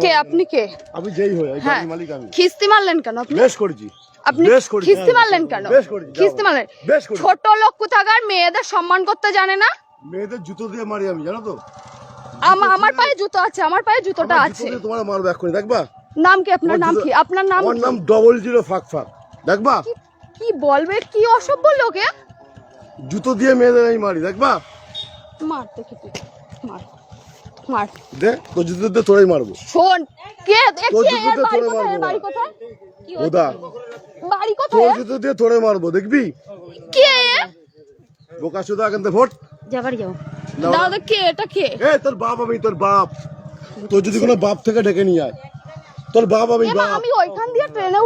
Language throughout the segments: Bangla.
কে আপনি? কে আমি যেই হই গাড়ির মালিক আমি। খিস্তি মারলেন কেন আপনি? বেশ করেছি। আপনি খিস্তি মারলেন কেন? খিস্তি মারলেন? ছোট লোক কোথাকার, মেয়েদের সম্মান করতে জানে না। মেয়েদের জুতো দিয়ে মারি আমি, জানো তো? আমার পায়ে জুতো আছে, আমার পায়ে জুতোটা আছে। তোমার মারবো এক্ষুনি, দেখবা? নাম কি আপনার? নাম কি আপনার? নাম আমার নাম 00 ফাঁক ফাঁক, দেখবা? কি বলবে? কি অসভ্য লোকে। জুতো দিয়ে মেয়েদের আমি মারি, দেখবা? মার দেখি তুই, মার মার দে, তোর জুতো দিয়ে তোরাই মারবো। শোন, কে তোর কে জুতো দিয়ে তোরে মারবো। বাড়ি কোথায়? ওদা বাড়ি তোর কোথায়? জুতো দিয়ে তোরে মারবো, দেখবি? কে? বোকা সুদা, এখান থেকে ভোট যাবার যাও দাদা। কে এটা? কে? তোর বাপ। আমি তোর বাপ। তোর যদি কোনো বাপ থেকে ডেকে নিয়ে আয়, তোর বাপ আমি বাপ। আমি ওইখান দিয়ে ট্রেনে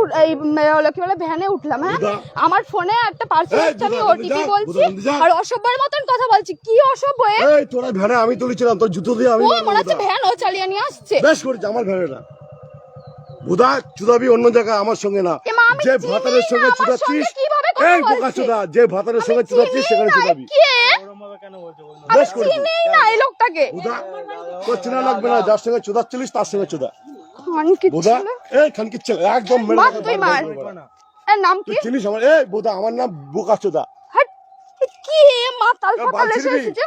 কি বলে ভ্যানে উঠলাম। হ্যাঁ, আমার ফোনে একটা পার্সেল আসছে, আমি ওটিপি বলছি আর অসভ্যের মতন কথা বলছি। কি অসভ্য? এই তোরা ভ্যানে আমি তুলেছিলাম, তোর জুতো দিয়ে আমি ও মনে হচ্ছে ভ্যান ও চালিয়ে নিয়ে আসছে। বেশ করেছে, আমার ভ্যানে না। বুদা চুদাবি অন্য জায়গায়, আমার সঙ্গে না। যে ভাতারের সঙ্গে চুদাচ্ছিস, এই বোকা চুদা, যে ভাতারের সঙ্গে চুদাচ্ছিস সেখানে চুদাবি। বেশ করেছিস। চিনি না এই লোকটাকে। বুদা তোর চেনা লাগবে না, যার সঙ্গে চুদাচ্ছিলিস তার সঙ্গে চুদা। বুদা এই খানকির ছেলে, একদম মেরে মার তুই মার। এর নাম কি? তুই চিনিস আমার? এই বুদা, আমার নাম বোকা চুদা। কি মাতাল ফাতাল এসেছে?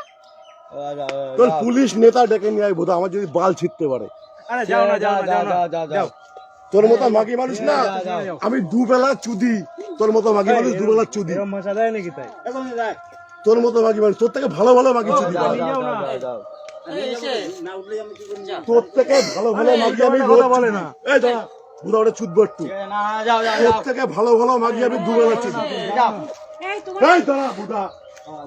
তোর পুলিশ নেতা ডেকে নিয়ে আয় বুদা, আমার যদি বাল ছিঁড়তে পারে। আরে যাও না, যাও না, যাও যাও। তোর মতো মাগি মানুষ না আমি, দুবেলা চুদি। তোর মতো মাগি মানুষ দুবেলা চুদি। এরকম মশা দেয় নাকি? তাই তোর মতো মাগি মানুষ, তোর থেকে ভালো ভালো মাগি চুদি। তোর থেকে ভালো ভালো মাগি আমি কথা বলে না। এই দাঁড়া বুদা, ওটা চুদবো একটু। তোর থেকে ভালো ভালো মাগি আমি দুবেলা চুদি। এই দাঁড়া বুদা,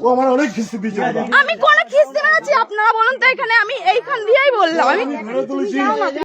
ও আমার অনেক খিস্তি দিয়েছে। আমি কোন খিস্তি মেরেছি আপনারা বলুন তো? এখানে আমি এইখান দিয়েই বললাম। আমি তুলেছি।